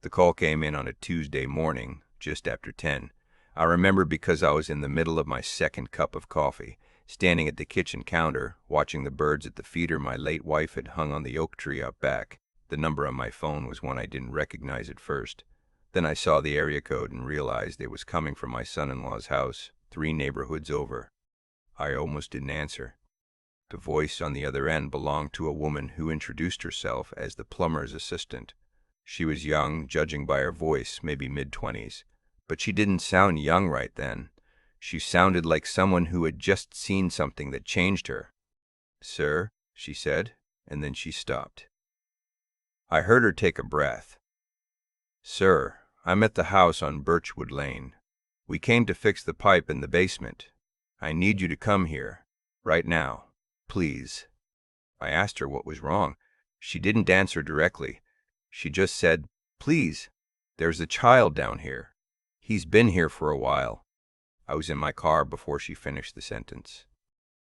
The call came in on a Tuesday morning, just after 10. I remember because I was in the middle of my second cup of coffee, standing at the kitchen counter, watching the birds at the feeder my late wife had hung on the oak tree out back. The number on my phone was one I didn't recognize at first. Then I saw the area code and realized it was coming from my son-in-law's house, 3 neighborhoods over. I almost didn't answer. The voice on the other end belonged to a woman who introduced herself as the plumber's assistant. She was young, judging by her voice, maybe mid-20s. But she didn't sound young right then. She sounded like someone who had just seen something that changed her. "Sir," she said, and then she stopped. I heard her take a breath. "Sir, I'm at the house on Birchwood Lane. We came to fix the pipe in the basement. I need you to come here, right now, please." I asked her what was wrong. She didn't answer directly. She just said, "Please, there's a child down here. He's been here for a while." I was in my car before she finished the sentence.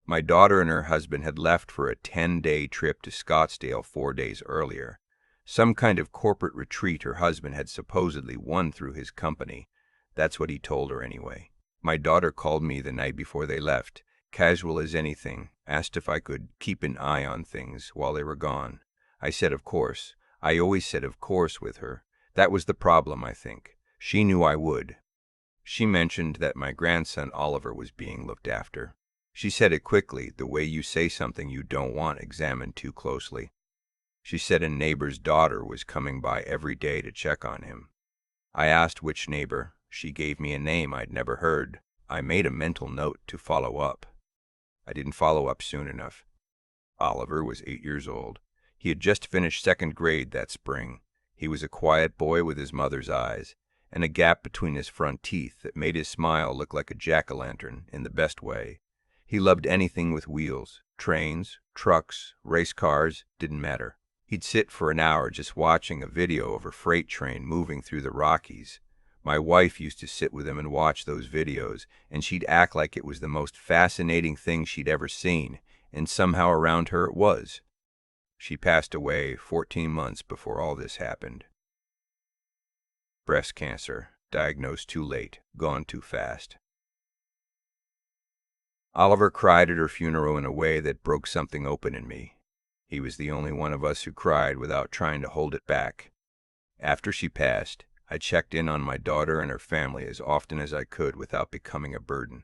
My daughter and her husband had left for a 10-day trip to Scottsdale 4 days earlier. Some kind of corporate retreat her husband had supposedly won through his company. That's what he told her anyway. My daughter called me the night before they left, casual as anything, asked if I could keep an eye on things while they were gone. I said of course. I always said of course with her. That was the problem, I think. She knew I would. She mentioned that my grandson Oliver was being looked after. She said it quickly, the way you say something you don't want examined too closely. She said a neighbor's daughter was coming by every day to check on him. I asked which neighbor. She gave me a name I'd never heard. I made a mental note to follow up. I didn't follow up soon enough. Oliver was 8 years old. He had just finished 2nd grade that spring. He was a quiet boy with his mother's eyes, and a gap between his front teeth that made his smile look like a jack-o'-lantern in the best way. He loved anything with wheels. Trains, trucks, race cars, didn't matter. He'd sit for an hour just watching a video of a freight train moving through the Rockies. My wife used to sit with him and watch those videos, and she'd act like it was the most fascinating thing she'd ever seen, and somehow around her it was. She passed away 14 months before all this happened. Breast cancer, diagnosed too late, gone too fast. Oliver cried at her funeral in a way that broke something open in me. He was the only one of us who cried without trying to hold it back. After she passed, I checked in on my daughter and her family as often as I could without becoming a burden,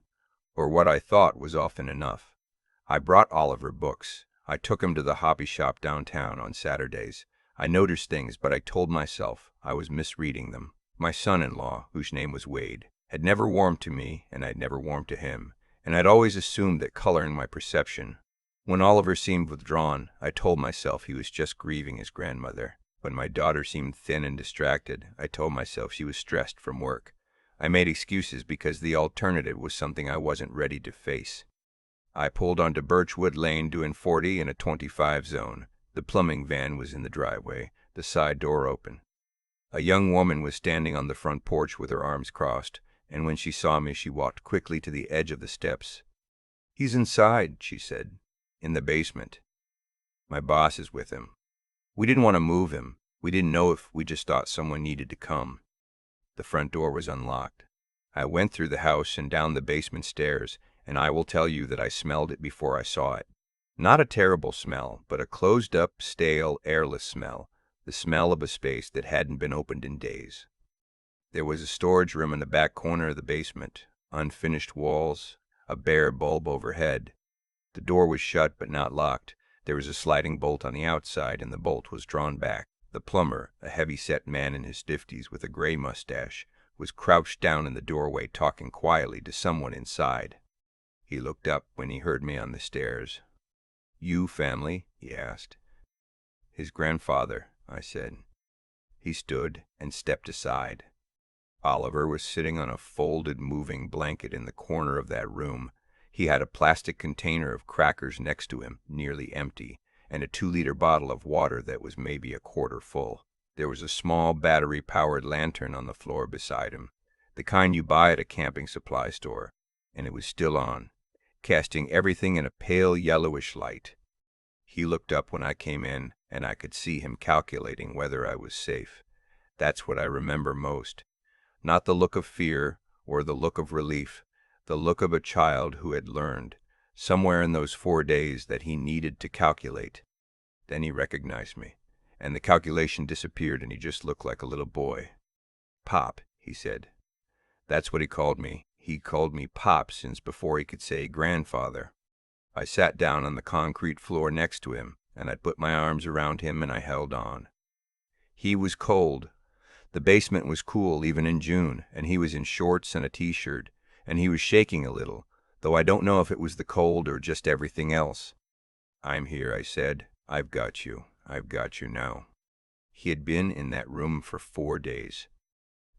or what I thought was often enough. I brought Oliver books. I took him to the hobby shop downtown on Saturdays. I noticed things, but I told myself I was misreading them. My son-in-law, whose name was Wade, had never warmed to me, and I'd never warmed to him, and I'd always assumed that color in my perception. When Oliver seemed withdrawn, I told myself he was just grieving his grandmother. When my daughter seemed thin and distracted, I told myself she was stressed from work. I made excuses because the alternative was something I wasn't ready to face. I pulled onto Birchwood Lane doing 40 in a 25 zone. The plumbing van was in the driveway, the side door open. A young woman was standing on the front porch with her arms crossed, and when she saw me, she walked quickly to the edge of the steps. "He's inside," she said. "In the basement. My boss is with him. We didn't want to move him. We didn't know if we just thought someone needed to come." The front door was unlocked. I went through the house and down the basement stairs, and I will tell you that I smelled it before I saw it. Not a terrible smell, but a closed-up, stale, airless smell, the smell of a space that hadn't been opened in days. There was a storage room in the back corner of the basement, unfinished walls, a bare bulb overhead. The door was shut but not locked. There was a sliding bolt on the outside, and the bolt was drawn back. The plumber, a heavy-set man in his 50s with a gray mustache, was crouched down in the doorway talking quietly to someone inside. He looked up when he heard me on the stairs. "You family?" he asked. "His grandfather," I said. He stood and stepped aside. Oliver was sitting on a folded moving blanket in the corner of that room. He had a plastic container of crackers next to him, nearly empty, and a 2-liter bottle of water that was maybe a quarter full. There was a small battery-powered lantern on the floor beside him, the kind you buy at a camping supply store, and it was still on, casting everything in a pale yellowish light. He looked up when I came in, and I could see him calculating whether I was safe. That's what I remember most. Not the look of fear or the look of relief, the look of a child who had learned, somewhere in those 4 days, that he needed to calculate. Then he recognized me, and the calculation disappeared and he just looked like a little boy. "Pop," he said. That's what he called me. He called me Pop since before he could say grandfather. I sat down on the concrete floor next to him, and I put my arms around him and I held on. He was cold. The basement was cool even in June, and he was in shorts and a t-shirt, and he was shaking a little, though I don't know if it was the cold or just everything else. "I'm here," I said. "I've got you. I've got you now." He had been in that room for 4 days.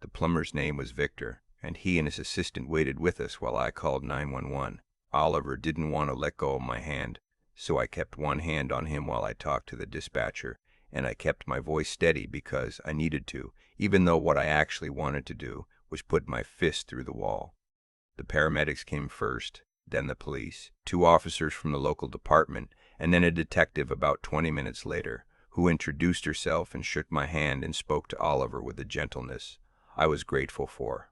The plumber's name was Victor, and he and his assistant waited with us while I called 911. Oliver didn't want to let go of my hand, so I kept one hand on him while I talked to the dispatcher, and I kept my voice steady because I needed to, even though what I actually wanted to do was put my fist through the wall. The paramedics came first, then the police, 2 officers from the local department, and then a detective about 20 minutes later, who introduced herself and shook my hand and spoke to Oliver with a gentleness I was grateful for.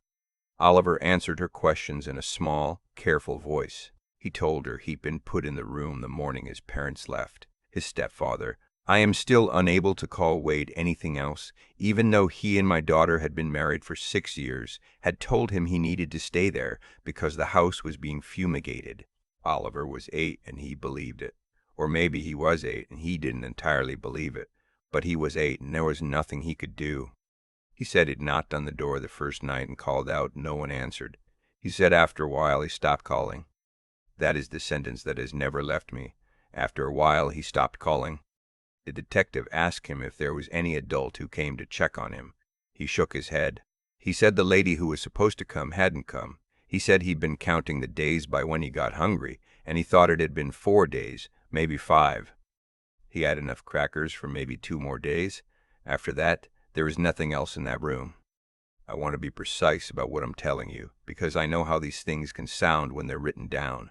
Oliver answered her questions in a small, careful voice. He told her he'd been put in the room the morning his parents left, his stepfather. I am still unable to call Wade anything else, even though he and my daughter had been married for 6 years, had told him he needed to stay there because the house was being fumigated. Oliver was 8 and he believed it. Or maybe he was 8 and he didn't entirely believe it. But he was 8 and there was nothing he could do. He said he'd knocked on the door the first night and called out. No one answered. He said after a while he stopped calling. That is the sentence that has never left me. After a while he stopped calling. The detective asked him if there was any adult who came to check on him. He shook his head. He said the lady who was supposed to come hadn't come. He said he'd been counting the days by when he got hungry, and he thought it had been 4 days, maybe 5. He had enough crackers for maybe 2 more days. After that, there was nothing else in that room. I want to be precise about what I'm telling you, because I know how these things can sound when they're written down.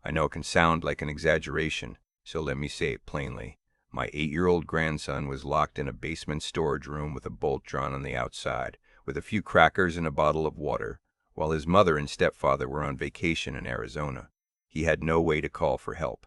I know it can sound like an exaggeration, so let me say it plainly. My 8-year-old grandson was locked in a basement storage room with a bolt drawn on the outside, with a few crackers and a bottle of water, while his mother and stepfather were on vacation in Arizona. He had no way to call for help.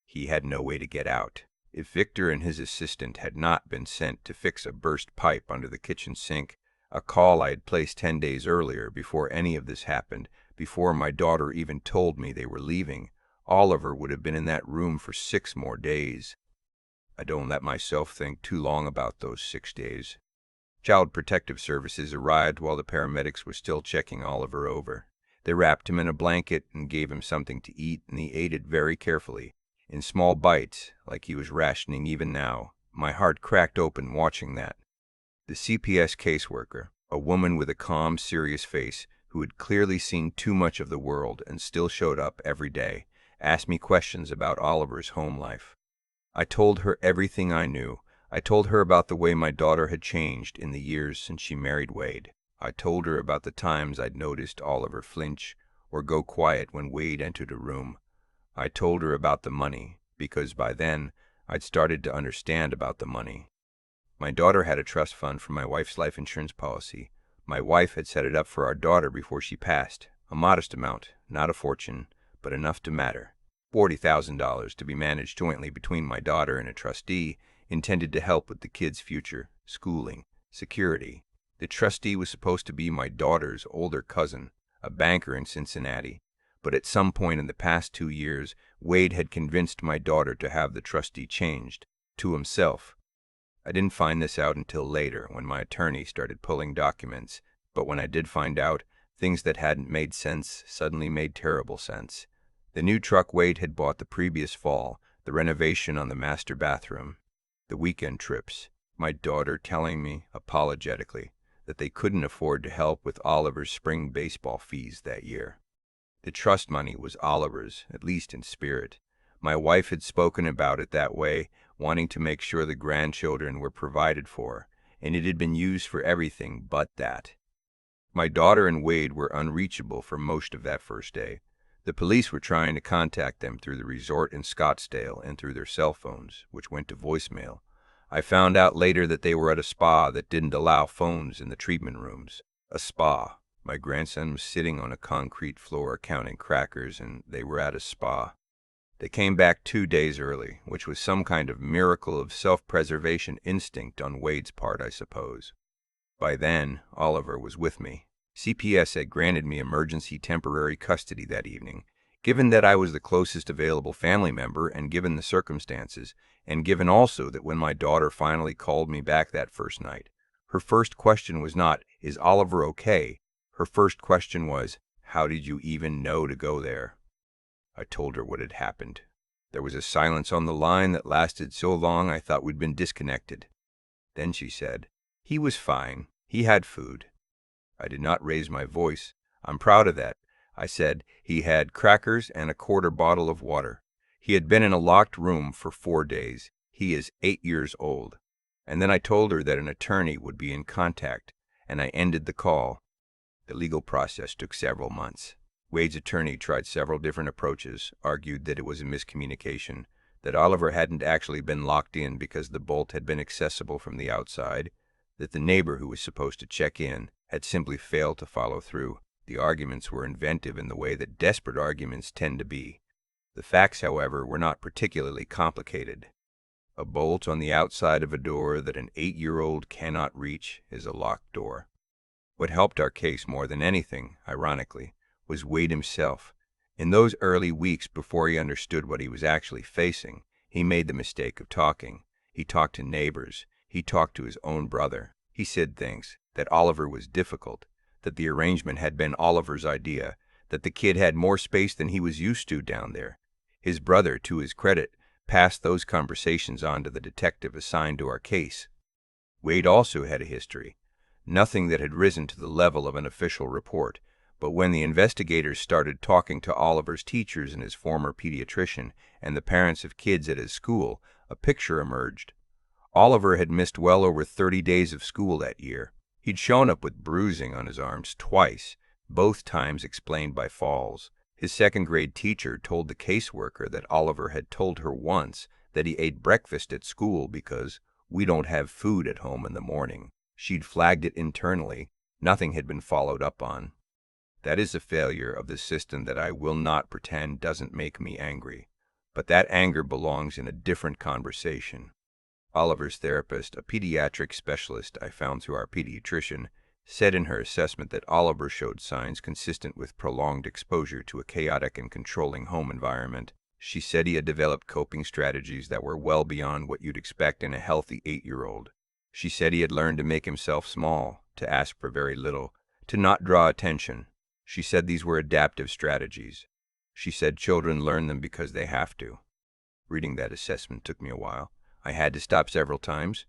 He had no way to get out. If Victor and his assistant had not been sent to fix a burst pipe under the kitchen sink, a call I had placed 10 days earlier before any of this happened, before my daughter even told me they were leaving, Oliver would have been in that room for 6 more days. I don't let myself think too long about those 6 days. Child Protective Services arrived while the paramedics were still checking Oliver over. They wrapped him in a blanket and gave him something to eat, and he ate it very carefully, in small bites, like he was rationing even now. My heart cracked open watching that. The CPS caseworker, a woman with a calm, serious face, who had clearly seen too much of the world and still showed up every day, asked me questions about Oliver's home life. I told her everything I knew. I told her about the way my daughter had changed in the years since she married Wade. I told her about the times I'd noticed Oliver flinch or go quiet when Wade entered a room. I told her about the money, because by then I'd started to understand about the money. My daughter had a trust fund for my wife's life insurance policy. My wife had set it up for our daughter before she passed. A modest amount, not a fortune, but enough to matter. $40,000 to be managed jointly between my daughter and a trustee, intended to help with the kids' future, schooling, security. The trustee was supposed to be my daughter's older cousin, a banker in Cincinnati. But at some point in the past 2 years, Wade had convinced my daughter to have the trustee changed to himself. I didn't find this out until later, when my attorney started pulling documents, but when I did find out, things that hadn't made sense suddenly made terrible sense. The new truck Wade had bought the previous fall, the renovation on the master bathroom, the weekend trips, my daughter telling me, apologetically, that they couldn't afford to help with Oliver's spring baseball fees that year. The trust money was Oliver's, at least in spirit. My wife had spoken about it that way, wanting to make sure the grandchildren were provided for, and it had been used for everything but that. My daughter and Wade were unreachable for most of that first day. The police were trying to contact them through the resort in Scottsdale and through their cell phones, which went to voicemail. I found out later that they were at a spa that didn't allow phones in the treatment rooms. A spa. My grandson was sitting on a concrete floor counting crackers, and they were at a spa. They came back 2 days early, which was some kind of miracle of self-preservation instinct on Wade's part, I suppose. By then, Oliver was with me. CPS had granted me emergency temporary custody that evening, given that I was the closest available family member and given the circumstances, and given also that when my daughter finally called me back that first night, her first question was not, "Is Oliver okay?" Her first question was, "How did you even know to go there?" I told her what had happened. There was a silence on the line that lasted so long I thought we'd been disconnected. Then she said, "He was fine. He had food." I did not raise my voice. I'm proud of that. I said, "He had crackers and a quarter bottle of water. He had been in a locked room for 4 days. He is 8 years old." And then I told her that an attorney would be in contact, and I ended the call. The legal process took several months. Wade's attorney tried several different approaches, argued that it was a miscommunication, that Oliver hadn't actually been locked in because the bolt had been accessible from the outside, that the neighbor who was supposed to check in had simply failed to follow through. The arguments were inventive in the way that desperate arguments tend to be. The facts, however, were not particularly complicated. A bolt on the outside of a door that an 8-year-old cannot reach is a locked door. What helped our case more than anything, ironically, was Wade himself. In those early weeks before he understood what he was actually facing, he made the mistake of talking. He talked to neighbors. He talked to his own brother. He said things, that Oliver was difficult, that the arrangement had been Oliver's idea, that the kid had more space than he was used to down there. His brother, to his credit, passed those conversations on to the detective assigned to our case. Wade also had a history. Nothing that had risen to the level of an official report, but when the investigators started talking to Oliver's teachers and his former pediatrician and the parents of kids at his school, a picture emerged. Oliver had missed well over 30 days of school that year. He'd shown up with bruising on his arms twice, both times explained by falls. His second-grade teacher told the caseworker that Oliver had told her once that he ate breakfast at school because "we don't have food at home in the morning." She'd flagged it internally. Nothing had been followed up on. That is a failure of the system that I will not pretend doesn't make me angry. But that anger belongs in a different conversation. Oliver's therapist, a pediatric specialist I found through our pediatrician, said in her assessment that Oliver showed signs consistent with prolonged exposure to a chaotic and controlling home environment. She said he had developed coping strategies that were well beyond what you'd expect in a healthy 8-year-old. She said he had learned to make himself small, to ask for very little, to not draw attention. She said these were adaptive strategies. She said children learn them because they have to. Reading that assessment took me a while. I had to stop several times.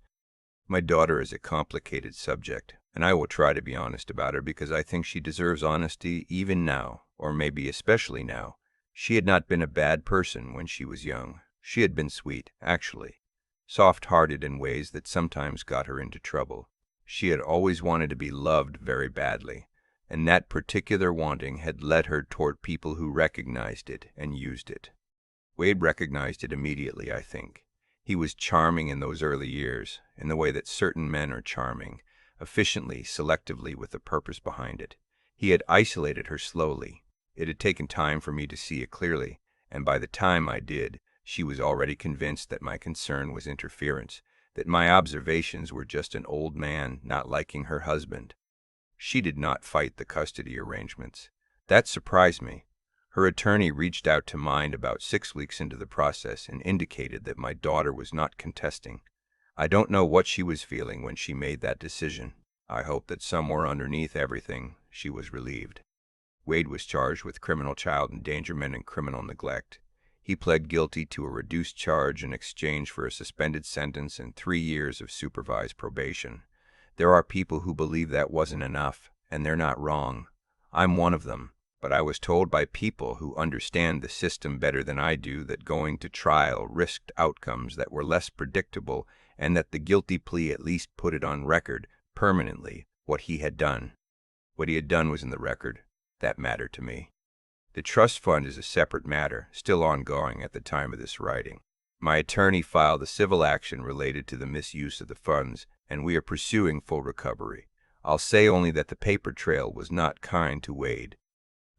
My daughter is a complicated subject, and I will try to be honest about her because I think she deserves honesty even now, or maybe especially now. She had not been a bad person when she was young. She had been sweet, actually, soft-hearted in ways that sometimes got her into trouble. She had always wanted to be loved very badly, and that particular wanting had led her toward people who recognized it and used it. Wade recognized it immediately, I think. He was charming in those early years, in the way that certain men are charming, efficiently, selectively, with a purpose behind it. He had isolated her slowly. It had taken time for me to see it clearly, and by the time I did, she was already convinced that my concern was interference, that my observations were just an old man not liking her husband. She did not fight the custody arrangements. That surprised me. Her attorney reached out to mine about 6 weeks into the process and indicated that my daughter was not contesting. I don't know what she was feeling when she made that decision. I hope that somewhere underneath everything, she was relieved. Wade was charged with criminal child endangerment and criminal neglect. He pled guilty to a reduced charge in exchange for a suspended sentence and 3 years of supervised probation. There are people who believe that wasn't enough, and they're not wrong. I'm one of them. But I was told by people who understand the system better than I do that going to trial risked outcomes that were less predictable and that the guilty plea at least put it on record, permanently, what he had done. What he had done was in the record. That mattered to me. The trust fund is a separate matter, still ongoing at the time of this writing. My attorney filed a civil action related to the misuse of the funds, and we are pursuing full recovery. I'll say only that the paper trail was not kind to Wade.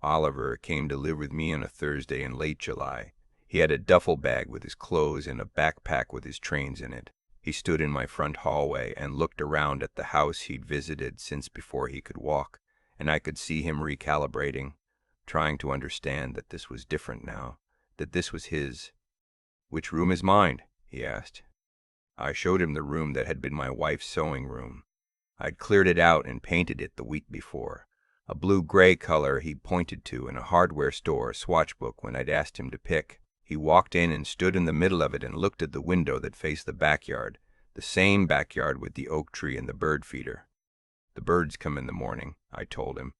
Oliver came to live with me on a Thursday in late July. He had a duffel bag with his clothes and a backpack with his trains in it. He stood in my front hallway and looked around at the house he'd visited since before he could walk, and I could see him recalibrating, trying to understand that this was different now, that this was his. "Which room is mine?" he asked. I showed him the room that had been my wife's sewing room. I'd cleared it out and painted it the week before. A blue-gray color he'd pointed to in a hardware store swatch book when I'd asked him to pick. He walked in and stood in the middle of it and looked at the window that faced the backyard, the same backyard with the oak tree and the bird feeder. "The birds come in the morning," I told him.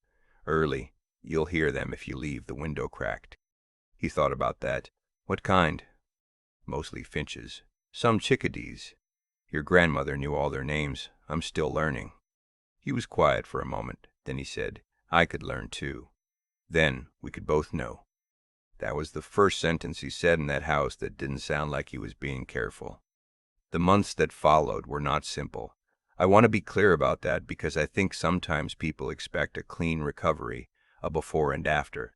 "Early. You'll hear them if you leave the window cracked." He thought about that. "What kind?" "Mostly finches. Some chickadees. Your grandmother knew all their names. I'm still learning." He was quiet for a moment. Then he said, "I could learn too. Then we could both know." That was the first sentence he said in that house that didn't sound like he was being careful. The months that followed were not simple. I want to be clear about that because I think sometimes people expect a clean recovery, a before and after.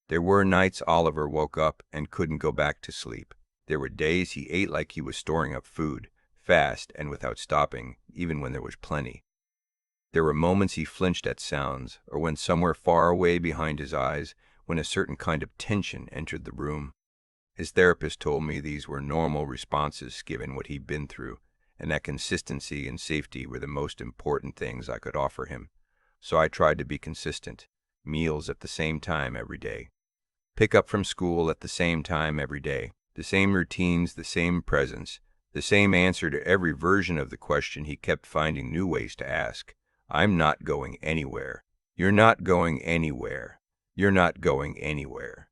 There were nights Oliver woke up and couldn't go back to sleep. There were days he ate like he was storing up food, fast and without stopping, even when there was plenty. There were moments he flinched at sounds, or when somewhere far away behind his eyes, when a certain kind of tension entered the room. His therapist told me these were normal responses given what he'd been through, and that consistency and safety were the most important things I could offer him. So I tried to be consistent. Meals at the same time every day. Pick up from school at the same time every day. The same routines, the same presence, the same answer to every version of the question he kept finding new ways to ask. "I'm not going anywhere. You're not going anywhere. You're not going anywhere."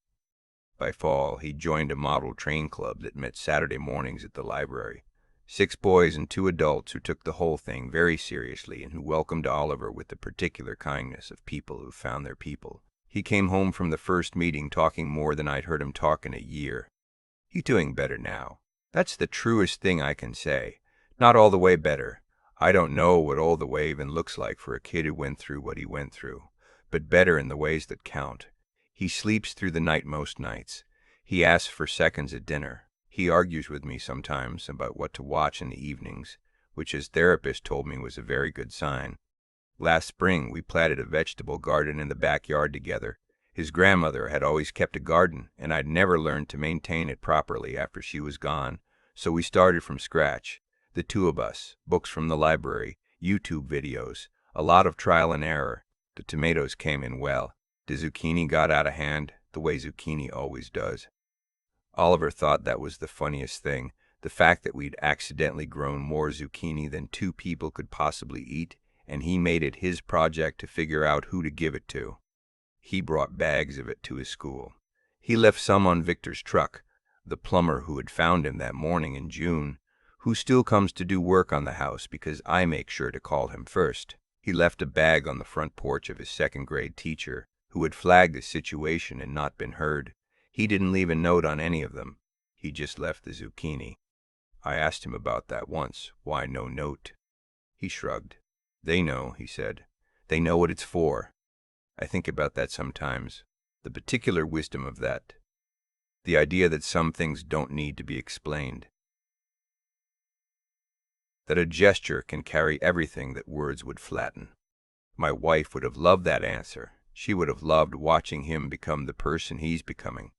By fall, he joined a model train club that met Saturday mornings at the library. 6 boys and 2 adults who took the whole thing very seriously and who welcomed Oliver with the particular kindness of people who found their people. He came home from the first meeting talking more than I'd heard him talk in a year. He's doing better now. That's the truest thing I can say. Not all the way better. I don't know what all the way even looks like for a kid who went through what he went through, but better in the ways that count. He sleeps through the night most nights. He asks for seconds at dinner. He argues with me sometimes about what to watch in the evenings, which his therapist told me was a very good sign. Last spring, we planted a vegetable garden in the backyard together. His grandmother had always kept a garden, and I'd never learned to maintain it properly after she was gone, so we started from scratch. The 2 of us, books from the library, YouTube videos, a lot of trial and error. The tomatoes came in well. The zucchini got out of hand, the way zucchini always does. Oliver thought that was the funniest thing, the fact that we'd accidentally grown more zucchini than 2 people could possibly eat, and he made it his project to figure out who to give it to. He brought bags of it to his school. He left some on Victor's truck, the plumber who had found him that morning in June, who still comes to do work on the house because I make sure to call him first. He left a bag on the front porch of his second-grade teacher, who had flagged the situation and not been heard. He didn't leave a note on any of them. He just left the zucchini. I asked him about that once. Why no note? He shrugged. "They know," he said. "They know what it's for." I think about that sometimes. The particular wisdom of that. The idea that some things don't need to be explained. That a gesture can carry everything that words would flatten. My wife would have loved that answer. She would have loved watching him become the person he's becoming.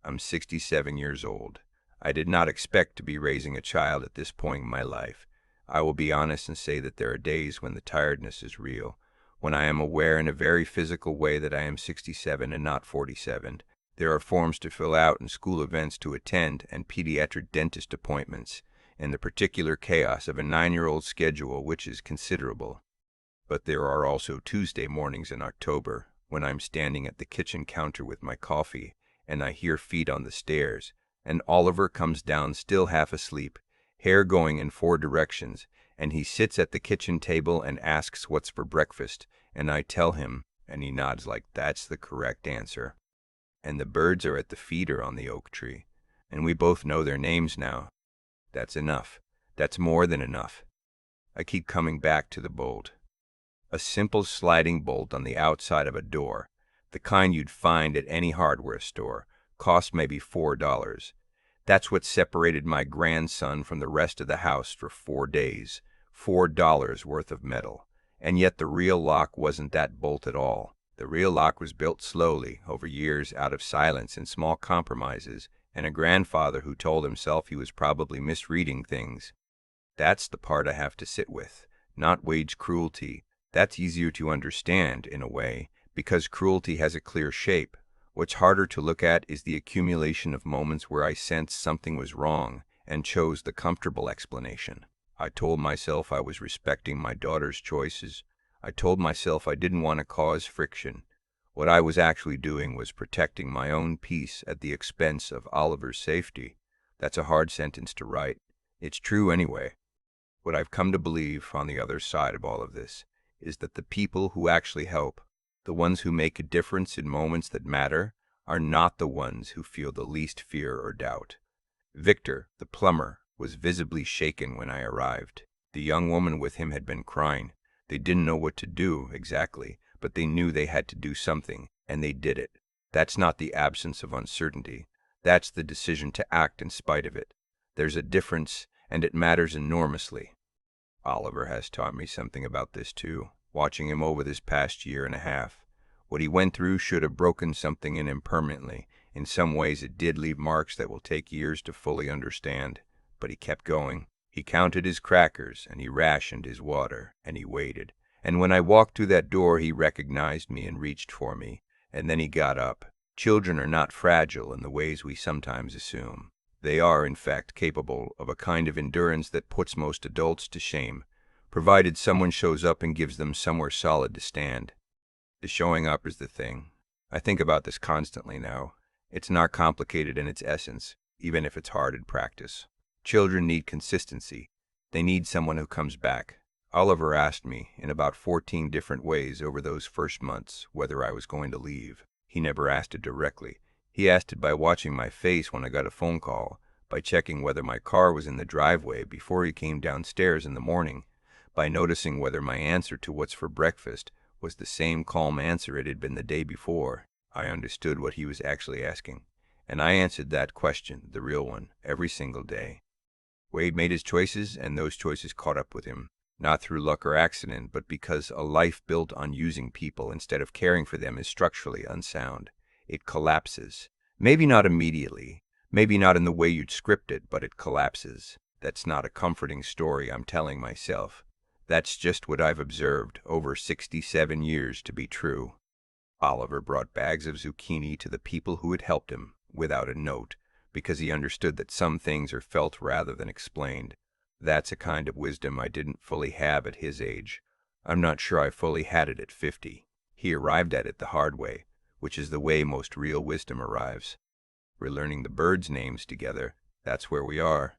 I'm 67 years old. I did not expect to be raising a child at this point in my life. I will be honest and say that there are days when the tiredness is real, when I am aware in a very physical way that I am 67 and not 47. There are forms to fill out and school events to attend and pediatric dentist appointments, and the particular chaos of a 9-year-old schedule, which is considerable. But there are also Tuesday mornings in October, when I'm standing at the kitchen counter with my coffee, and I hear feet on the stairs, and Oliver comes down still half asleep, hair going in 4 directions, and he sits at the kitchen table and asks what's for breakfast, and I tell him, and he nods like that's the correct answer. And the birds are at the feeder on the oak tree. and we both know their names now. That's enough. That's more than enough. I keep coming back to the bolt. A simple sliding bolt on the outside of a door, the kind you'd find at any hardware store, cost maybe $4. That's what separated my grandson from the rest of the house for 4 days. $4 worth of metal. And yet the real lock wasn't that bolt at all. The real lock was built slowly, over years, out of silence and small compromises, and a grandfather who told himself he was probably misreading things. That's the part I have to sit with, not wage cruelty. That's easier to understand, in a way, because cruelty has a clear shape. What's harder to look at is the accumulation of moments where I sensed something was wrong and chose the comfortable explanation. I told myself I was respecting my daughter's choices. I told myself I didn't want to cause friction. What I was actually doing was protecting my own peace at the expense of Oliver's safety. That's a hard sentence to write. It's true anyway. What I've come to believe on the other side of all of this is that the people who actually help, the ones who make a difference in moments that matter, are not the ones who feel the least fear or doubt. Victor, the plumber, was visibly shaken when I arrived. The young woman with him had been crying. They didn't know what to do, exactly, but they knew they had to do something, and they did it. That's not the absence of uncertainty. That's the decision to act in spite of it. There's a difference, and it matters enormously. Oliver has taught me something about this too, watching him over this past year and a half. What he went through should have broken something in him permanently. In some ways it did leave marks that will take years to fully understand. But he kept going. He counted his crackers, and he rationed his water, and he waited. And when I walked through that door he recognized me and reached for me. And then he got up. Children are not fragile in the ways we sometimes assume. They are, in fact, capable of a kind of endurance that puts most adults to shame, provided someone shows up and gives them somewhere solid to stand. The showing up is the thing. I think about this constantly now. It's not complicated in its essence, even if it's hard in practice. Children need consistency. They need someone who comes back. Oliver asked me, in about 14 different ways over those first months, whether I was going to leave. He never asked it directly. He asked it by watching my face when I got a phone call, by checking whether my car was in the driveway before he came downstairs in the morning, by noticing whether my answer to what's for breakfast was the same calm answer it had been the day before. I understood what he was actually asking, and I answered that question, the real one, every single day. Wade made his choices, and those choices caught up with him, not through luck or accident, but because a life built on using people instead of caring for them is structurally unsound. It collapses. Maybe not immediately, maybe not in the way you'd script it, but it collapses. That's not a comforting story I'm telling myself. That's just what I've observed over 67 years to be true. Oliver brought bags of zucchini to the people who had helped him, without a note, because he understood that some things are felt rather than explained. That's a kind of wisdom I didn't fully have at his age. I'm not sure I fully had it at 50. He arrived at it the hard way, which is the way most real wisdom arrives. We're learning the birds' names together. That's where we are.